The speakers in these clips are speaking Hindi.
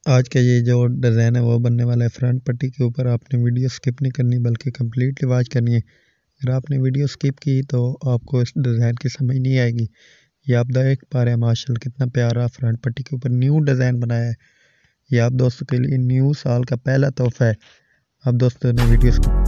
आज का ये जो डिज़ाइन है वो बनने वाला है फ्रंट पट्टी के ऊपर। आपने वीडियो स्किप नहीं करनी बल्कि कम्प्लीटली वॉच करनी है। अगर आपने वीडियो स्किप की तो आपको इस डिज़ाइन की समझ नहीं आएगी। ये आप देख पा रहे हैं माशाल्लाह कितना प्यारा फ्रंट पट्टी के ऊपर न्यू डिज़ाइन बनाया है। ये आप दोस्तों के लिए न्यू साल का पहला तोहफा है। आप दोस्तों ने वीडियो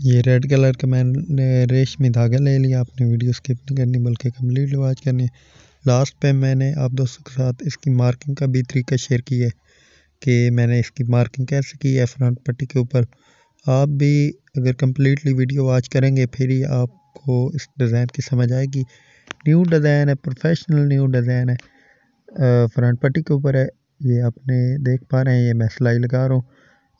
ये रेड कलर का मैंने रेशमी धागा ले लिया। आपने वीडियो स्किप नहीं करनी बल्कि कम्प्लीटली वॉच करनी है। लास्ट पे मैंने आप दोस्तों के साथ इसकी मार्किंग का भी तरीका शेयर किया है कि मैंने इसकी मार्किंग कैसे की है फ्रंट पट्टी के ऊपर। आप भी अगर कम्प्लीटली वीडियो वॉच करेंगे फिर ही आपको इस डिज़ाइन की समझ आएगी। न्यू डिज़ाइन है, प्रोफेशनल न्यू डिज़ाइन है, फ्रंट पट्टी के ऊपर है। ये आपने देख पा रहे हैं, ये मैं सिलाई लगा रहा हूँ।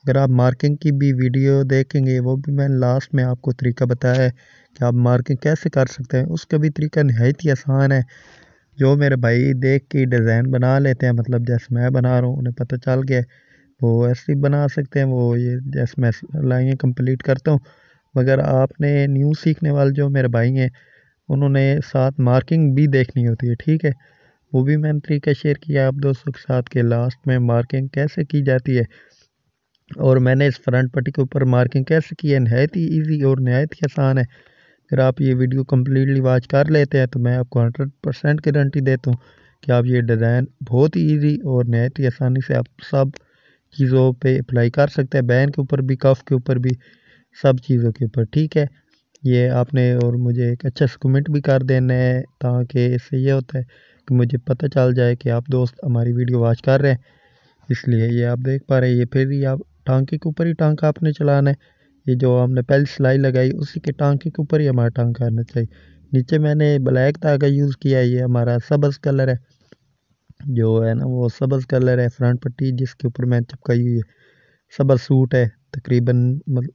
अगर आप मार्किंग की भी वीडियो देखेंगे वो भी मैंने लास्ट में आपको तरीका बताया है कि आप मार्किंग कैसे कर सकते हैं। उसका भी तरीका नहायत ही आसान है। जो मेरे भाई देख के डिज़ाइन बना लेते हैं, मतलब जैसे मैं बना रहा हूँ उन्हें पता चल गया वो ऐसे ही बना सकते हैं। वो ये जैसे मैं लाइनें कंप्लीट करता हूँ। मगर आपने न्यू सीखने वाले जो मेरे भाई हैं उन्होंने साथ मार्किंग भी देखनी होती है, ठीक है। वो भी मैंने तरीका शेयर किया आप दोस्तों के साथ कि लास्ट में मार्किंग कैसे की जाती है। और मैंने इस फ्रंट पट्टी के ऊपर मार्किंग कैसे की है, नहायत ही ईजी और नहायत ही आसान है। अगर आप ये वीडियो कम्प्लीटली वॉच कर लेते हैं तो मैं आपको 100% गारंटी देता हूँ कि आप ये डिज़ाइन बहुत ही ईजी और नहायत ही आसानी से आप सब चीज़ों पे अप्लाई कर सकते हैं। बैन के ऊपर भी, कफ के ऊपर भी, सब चीज़ों के ऊपर, ठीक है। ये आपने और मुझे एक अच्छा सा कमेंट भी कर देना है ताकि इससे ये होता है कि मुझे पता चल जाए कि आप दोस्त हमारी वीडियो वॉच कर रहे हैं। इसलिए ये आप देख पा रहे हैं, ये फिर ही आप टांके के ऊपर ही टांका आपने चलाना है। ये जो हमने पहले सिलाई लगाई उसी के टांके के ऊपर ही हमारा टांका आना चाहिए। नीचे मैंने ब्लैक धागा यूज़ किया है, ये हमारा सब्ज़ कलर है, जो है ना वो सब्ज़ कलर है। फ्रंट पट्टी जिसके ऊपर मैं चिपकाई हुई है सब्ज़ सूट है तकरीबन, मतलब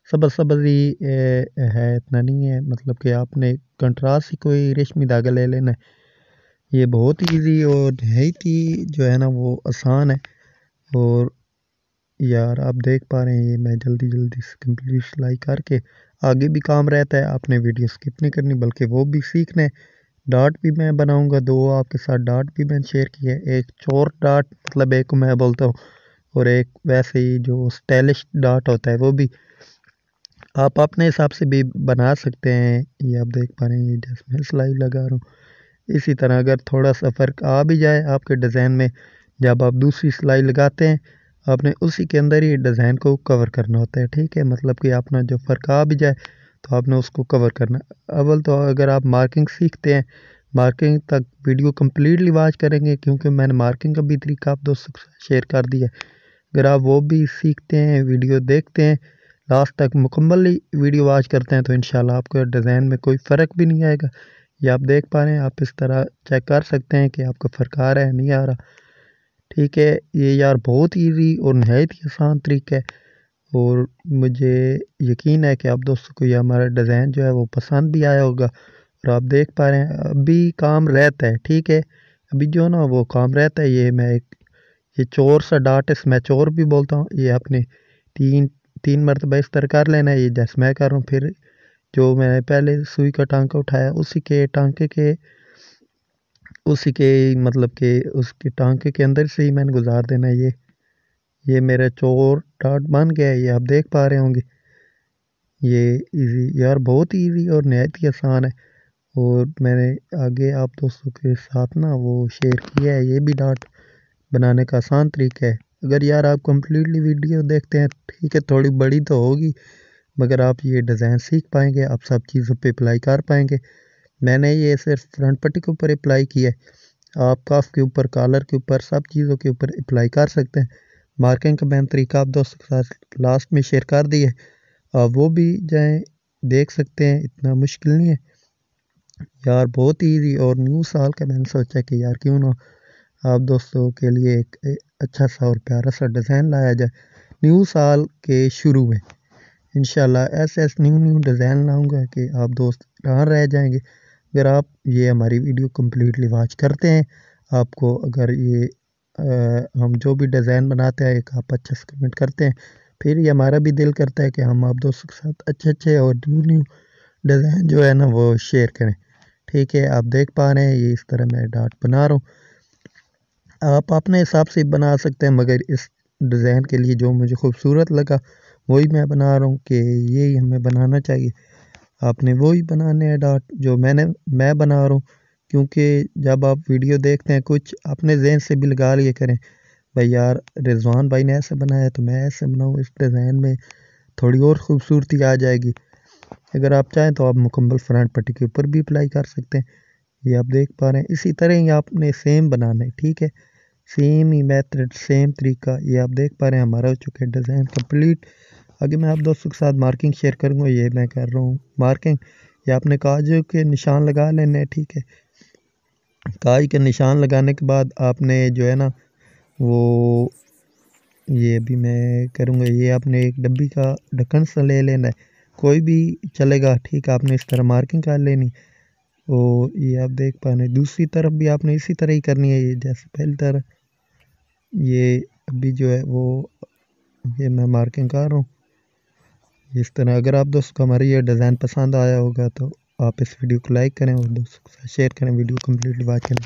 सब्ज़ सब्ज़ ही है, इतना नहीं है। मतलब कि आपने कंट्रास्ट ही कोई रेशमी धागा ले लेना है। ये बहुत ईजी और बहुत ही जो है ना वो आसान है। और यार आप देख पा रहे हैं ये मैं जल्दी जल्दी से कंप्लीट सिलाई करके आगे भी काम रहता है। आपने वीडियो स्किप नहीं करनी बल्कि वो भी सीखना है। डार्ट भी मैं बनाऊंगा, दो आपके साथ डार्ट भी मैंने शेयर किया है। एक चोर डार्ट मतलब एक को मैं बोलता हूँ, और एक वैसे ही जो स्टाइलिश डार्ट होता है वो भी आप अपने हिसाब से भी बना सकते हैं। ये आप देख पा रहे हैं, ये जैसे मैं सिलाई लगा रहा हूँ इसी तरह अगर थोड़ा सा फ़र्क आ भी जाए आपके डिज़ाइन में, जब आप दूसरी सिलाई लगाते हैं आपने उसी के अंदर ही डिज़ाइन को कवर करना होता है, ठीक है। मतलब कि अपना जो फ़र्क आ भी जाए तो आपने उसको कवर करना। अव्वल तो अगर आप मार्किंग सीखते हैं, मार्किंग तक वीडियो कम्प्लीटली वॉच करेंगे क्योंकि मैंने मार्किंग का भी तरीका आप दोस्तों के साथ शेयर कर दिया है। अगर आप वो भी सीखते हैं, वीडियो देखते हैं, लास्ट तक मुकम्मल वीडियो वॉच करते हैं तो इंशाल्लाह आपको डिज़ाइन में कोई फ़र्क भी नहीं आएगा। ये आप देख पा रहे हैं, आप इस तरह चेक कर सकते हैं कि आपका फ़र्क आ रहा है नहीं आ रहा, ठीक है। ये यार बहुत ईजी और नहायत ही आसान तरीका है। और मुझे यकीन है कि आप दोस्तों को ये हमारा डिज़ाइन जो है वो पसंद भी आया होगा। और आप देख पा रहे हैं अभी काम रहता है, ठीक है। अभी जो ना वो काम रहता है, ये मैं एक ये चोर सा डार्ट है, मैं चोर भी बोलता हूँ। ये आपने तीन तीन मरतबा इस तरह कर लेना है, ये जैसे मैं कर रहा हूँ। फिर जो मैंने पहले सुई का टांका उठाया उसी के टांके के उसी के मतलब कि उसके टांके के अंदर से ही मैंने गुजार देना है। ये मेरा चोर डार्ट बन गया है, ये आप देख पा रहे होंगे। ये इजी यार, बहुत ही इजी और नहायत ही आसान है। और मैंने आगे आप दोस्तों के साथ ना वो शेयर किया है, ये भी डार्ट बनाने का आसान तरीका है। अगर यार आप कम्प्लीटली वीडियो देखते हैं, ठीक है थोड़ी बड़ी तो होगी मगर आप ये डिज़ाइन सीख पाएंगे, आप सब चीज़ों पे अप्लाई कर पाएंगे। मैंने ये सिर्फ फ्रंट पट्टी के ऊपर अप्लाई किया है, आप कफ के ऊपर, कॉलर के ऊपर, सब चीज़ों के ऊपर अप्लाई कर सकते हैं। मार्किंग का मैंने तरीका आप दोस्तों के साथ लास्ट में शेयर कर दिया है, आप वो भी जाएँ देख सकते हैं, इतना मुश्किल नहीं है यार, बहुत ईजी। और न्यू साल का मैंने सोचा कि यार क्यों ना आप दोस्तों के लिए एक अच्छा सा और प्यारा सा डिज़ाइन लाया जाए न्यू साल के शुरू में। इंशाल्लाह ऐसे ऐसे न्यू न्यू डिज़ाइन लाऊंगा कि आप दोस्त हैरान रह जाएंगे। अगर आप ये हमारी वीडियो कम्प्लीटली वॉच करते हैं, आपको अगर ये हम जो भी डिज़ाइन बनाते हैं एक आप अच्छा सा कमेंट करते हैं, फिर ये हमारा भी दिल करता है कि हम आप दोस्तों के साथ अच्छे अच्छे और न्यू न्यू डिज़ाइन जो है ना वो शेयर करें। ठीक है, आप देख पा रहे हैं ये इस तरह मैं डार्ट बना रहा हूँ। आप अपने हिसाब से बना सकते हैं, मगर इस डिज़ाइन के लिए जो मुझे खूबसूरत लगा वही मैं बना रहा हूँ कि यही हमें बनाना चाहिए। आपने वही बनाने हैं डार्ट जो मैं बना रहा हूँ, क्योंकि जब आप वीडियो देखते हैं कुछ अपने जहन से भी लगा लिए करें, भाई यार रिजवान भाई ने ऐसे बनाया तो मैं ऐसे बनाऊँ, इस डिज़ाइन में थोड़ी और खूबसूरती आ जाएगी। अगर आप चाहें तो आप मुकम्मल फ्रंट पट्टी के ऊपर भी अप्लाई कर सकते हैं। ये आप देख पा रहे हैं, इसी तरह ही आपने सेम बनाना है। ठीक है, सेम ही मेथड सेम तरीका, ये आप देख पा रहे हैं हमारा हो चुका है डिज़ाइन कंप्लीट। आगे मैं आप दोस्तों के साथ मार्किंग शेयर करूँगा, ये मैं कर रहा हूँ मार्किंग। ये आपने काज के निशान लगा लेने हैं। ठीक है, काज के निशान लगाने के बाद आपने जो है ना वो ये भी मैं करूँगा, ये आपने एक डब्बी का ढक्कन सा ले लेना है, कोई भी चलेगा। ठीक है, आपने इस तरह मार्किंग कर लेनी। और ये आप देख पा रहे हैं दूसरी तरफ भी आपने इसी तरह ही करनी है, ये जैसे पहली तरह। ये अभी जो है वो ये मैं मार्किंग कर रहा हूँ इस तरह। अगर आप दोस्तों को हमारा ये डिज़ाइन पसंद आया होगा तो आप इस वीडियो को लाइक करें और दोस्तों के साथ शेयर करें। वीडियो कम्प्लीटली वॉच करें।